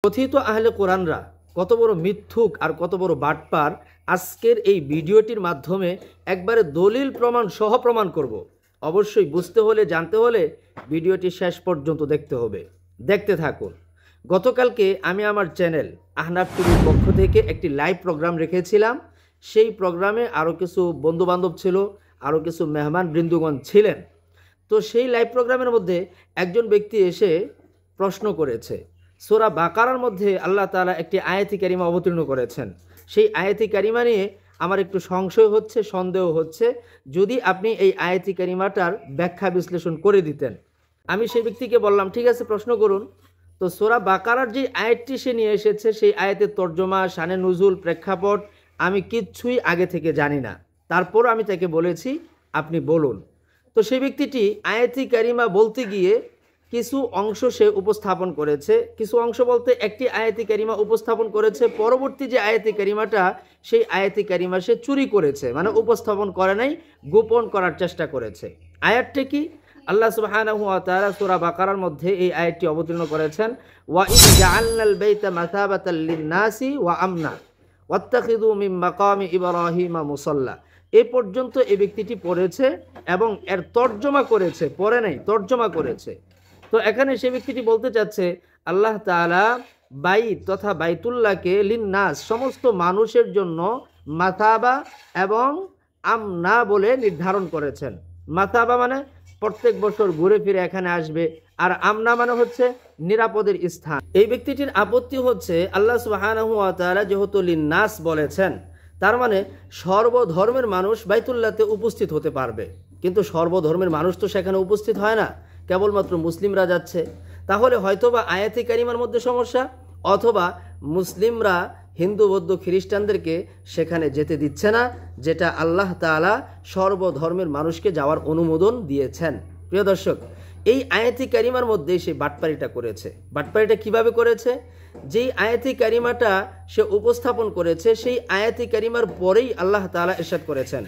কথিত আহলে কোরআনরা কত বড় মিথ্যুক আর কত বড় বাটপার আজকের এই ভিডিওটির মাধ্যমে একবারে দলিল প্রমাণ সহ প্রমাণ করব। অবশ্যই বুঝতে হলে জানতে হলে ভিডিওটি শেষ পর্যন্ত দেখতে হবে। দেখতে থাকুন। গতকালকে আমি আমার চ্যানেল আহনাফ টিভির পক্ষ থেকে একটি লাইভ প্রোগ্রাম রেখেছিলাম। সেই প্রোগ্রামে আরও কিছু বন্ধুবান্ধব ছিল, আরও কিছু মেহমান বৃন্দগণ ছিলেন। তো সেই লাইভ প্রোগ্রামের মধ্যে একজন ব্যক্তি এসে প্রশ্ন করেছে, সূরা বাকারার মধ্যে আল্লাহ তাআলা একটি আয়াতি কারিমা অবতীর্ণ করেছেন। সেই আয়াতি কারিমা নিয়ে আমার একটু সংশয় হচ্ছে, সন্দেহ হচ্ছে, যদি আপনি এই আয়াতি কারিমাটার ব্যাখ্যা বিশ্লেষণ করে দিতেন। আমি সেই ব্যক্তিকে বললাম, ঠিক আছে, প্রশ্ন করুন। তো সূরা বাকারার যে আয়াতটি সে নিয়ে এসেছে, সেই আয়াতের তর্জমা, শানে নুজুল, প্রেক্ষাপট আমি কিচ্ছুই আগে থেকে জানি না। তারপর আমি তাকে বলেছি, আপনি বলুন। তো সেই ব্যক্তিটি আয়াতি কারিমা বলতে গিয়ে কিছু অংশ সে উপস্থাপন করেছে। কিছু অংশ বলতে একটি আয়াতি কারিমা উপস্থাপন করেছে, পরবর্তী যে আয়াতি কারিমাটা সেই আয়াতি কারিমা সে চুরি করেছে, মানে উপস্থাপন করে নাই, গোপন করার চেষ্টা করেছে। আয়াতটি কি? আল্লাহ সুবহানাহু ওয়া তাআলা সূরা বাকারার মধ্যে এই আয়াতটি অবতীর্ণ করেছেন, ওয়া ইয জাআলনাল বাইতা মাসাবাতাল লিন-নাসি ওয়া আমনা ওয়াত্তাখিযু মিন মাকামি ইব্রাহিমা মুসাল্লা। এই পর্যন্ত এই ব্যক্তিটি পড়েছে এবং এর তর্জমা করেছে, পড়ে নাই, তর্জমা করেছে। তো এখানে সেই ব্যক্তিটি বলতে চাচ্ছে, আল্লাহ তাআলা বাইত তথা বাইতুল্লাহকে লিন-নাস সমস্ত মানুষের জন্য মাসাবা এবং আমনা বলে নির্ধারণ করেছেন। মাসাবা মানে প্রত্যেক বছর ঘুরে ফিরে এখানে আসবে, আর আমনা মানে হচ্ছে নিরাপদের স্থান। এই ব্যক্তিটির আপত্তি হচ্ছে, আল্লাহ সুবহানাহু ওয়া তাআলা যেহেতু লিন-নাস বলেছেন, তার মানে সর্বধর্মের মানুষ বাইতুল্লাহতে উপস্থিত হতে পারবে। কিন্তু সর্বধর্মের মানুষ তো সেখানে উপস্থিত হয় না, কেবলমাত্র মুসলিমরা যাচ্ছে। তাহলে হয়তোবা আয়াতি কারিমার মধ্যে সমস্যা, অথবা মুসলিমরা হিন্দু, বৌদ্ধ, খ্রিস্টানদেরকে সেখানে যেতে দিচ্ছে না, যেটা আল্লাহ তাআলা সর্বধর্মের মানুষকে যাওয়ার অনুমোদন দিয়েছেন। প্রিয় দর্শক, এই আয়াতি কারিমার মধ্যে সে বাটপারিটা করেছে। বাটপারিটা কিভাবে করেছে? যেই আয়াতি কারিমাটা সে উপস্থাপন করেছে, সেই আয়াতি কারিমার পরেই আল্লাহ তাআলা ইরশাদ করেছেন,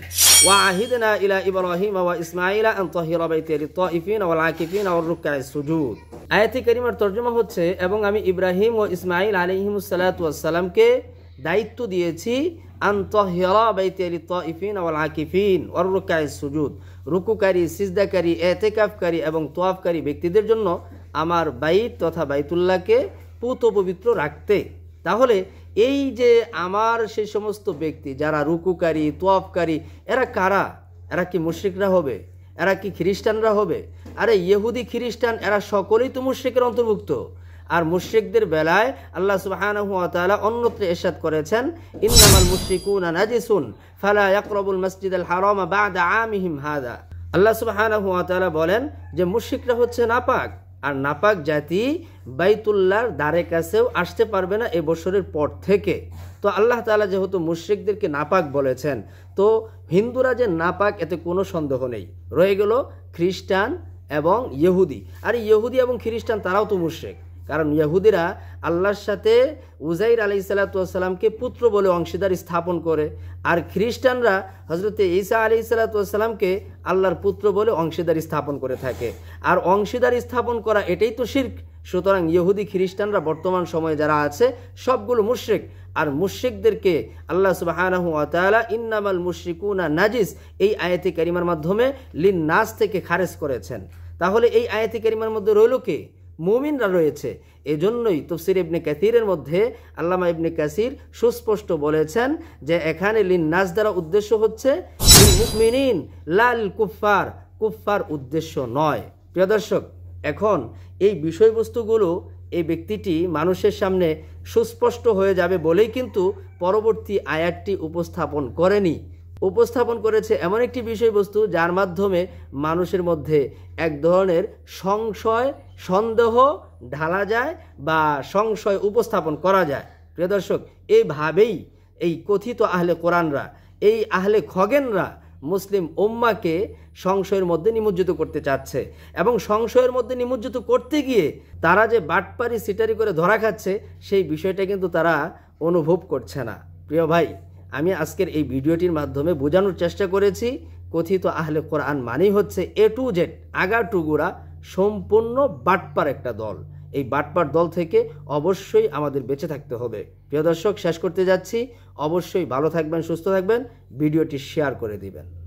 ওয়া আহিদনা ইলা ইব্রাহিম ওয়া ইসমাঈলা আন তাহিরা বাইতি লিত-তাইফিন ওয়াল আকিফিন ওয়ার রুকআস সুজুদ। আয়াতি কারিমার তর্জমা হচ্ছে, এবং আমি ইব্রাহিম ও ইসমাঈল আলাইহিমুস সালাতু ওয়াস সালামকে দায়িত্ব দিয়েছি আন তাহিরা বাইতি লিত-তাইফিন ওয়াল আকিফিন ওয়ার রুকআস সুজুদ, রুকুকারী, সিজদাকারী, ইতিকাফকারী এবং তওয়াফকারী ব্যক্তিদের জন্য আমার বাইত তথা বাইতুল্লাহকে পুত পবিত্র রাখতে। তাহলে এই যে আমার সেই সমস্ত ব্যক্তি যারা রুকুকারী, তওয়াফকারী, এরা কারা? এরা কি মুশরিকরা হবে? এরা কি খ্রিস্টানরা হবে? আরে ইহুদি খ্রিস্টান এরা সকলেই তো মুশরিকের অন্তর্ভুক্ত। আর মুশরিকদের বেলায় আল্লাহ সুবহানাহু ওয়া তাআলা অন্যত্র ইরশাদ করেছেন, ইন্নামাল মুশরিকুনা নাজিসুন ফালা ইয়াকরাবুল মাসজিদাল হারামা বা'দা আমিহিম হাযা। আল্লাহ সুবহানাহু ওয়া তাআলা বলেন যে মুশরিকরা হচ্ছে নাপাক, আর নাপাক জাতি বাইতুল্লাহর দ্বারে কাছেও আসতে পারবে না এই বছরের পর থেকে। তো আল্লাহ তাআলা যেহেতু মুশরিকদেরকে নাপাক বলেছেন, তো হিন্দুরা যে নাপাক এতে কোনো সন্দেহ নেই। রয়ে গেল খ্রিস্টান এবং ইহুদি। আর ইহুদি এবং খ্রিস্টান তারাও তো মুশরিক, কারণ ইহুদিরা আল্লাহর সাথে উজাইর আলাইহিস সালাতু ওয়াস সালামকে পুত্র বলে অংশীদার স্থাপন করে, আর খ্রিস্টানরা হযরতে ঈসা আলাইহিস সালাতু ওয়াস সালামকে আল্লাহর পুত্র বলে অংশীদার স্থাপন করে থাকে। আর অংশীদার স্থাপন করা এটাই তো শিরক। সুতরাং ইহুদি খ্রিস্টানরা বর্তমান সময়ে যারা আছে সবগুলো মুশরিক। আর মুশরিকদেরকে আল্লাহ সুবহানাহু ওয়া তাআলা ইন্নামাল মুশরিকুনা নাজিস এই আয়াতে কারিমার মাধ্যমে লিন-নাস থেকে খারেজ করেছেন। তাহলে এই আয়াতে কারিমার মধ্যে রইল কে? মুমিনরা রয়েছে। এজন্যই তাফসীর ইবনে কাসিরের মধ্যে আল্লামা ইবনে কাসির সুস্পষ্ট বলেছেন যে এখানে লিন-নাস দ্বারা উদ্দেশ্য হচ্ছে লিল মুমিনিন লা লিল কুফফার, কুফফার উদ্দেশ্য নয়। প্রিয় দর্শক, এখন এই বিষয়বস্তুগুলো এই ব্যক্তিটি মানুষের সামনে সুস্পষ্ট হয়ে যাবে বলেই কিন্তু পরবর্তী আয়াতটি উপস্থাপন করেনি। উপস্থাপন করেছে এমন একটি বিষয়বস্তু যার মাধ্যমে মানুষের মধ্যে এক ধরনের সংশয়, সন্দেহ ঢালা যায় বা সংশয় উপস্থাপন করা যায়। প্রিয় দর্শক, এইভাবেই এই কথিত আহলে কোরআনরা, এই আহলে খগেনরা মুসলিম উম্মাকে সংশয়ের মধ্যে নিমজ্জিত করতে চাচ্ছে, এবং সংশয়ের মধ্যে নিমজ্জিত করতে গিয়ে তারা যে বাটপারি সিটারি করে ধরা খাচ্ছে সেই বিষয়টা কিন্তু তারা অনুভব করছে না। প্রিয় ভাই, আমি আজকের এই ভিডিওটির মাধ্যমে বোঝানোর চেষ্টা করেছি, কথিত আহলে কোরআন মানেই হচ্ছে এ টু জেড, আগা টুগুরা সম্পূর্ণ বাটপার একটা দল। এই বাটপার দল থেকে অবশ্যই আমাদের বেঁচে থাকতে হবে। প্রিয় দর্শক, শেষ করতে যাচ্ছি, অবশ্যই ভালো থাকবেন, সুস্থ থাকবেন, ভিডিওটি শেয়ার করে দিবেন।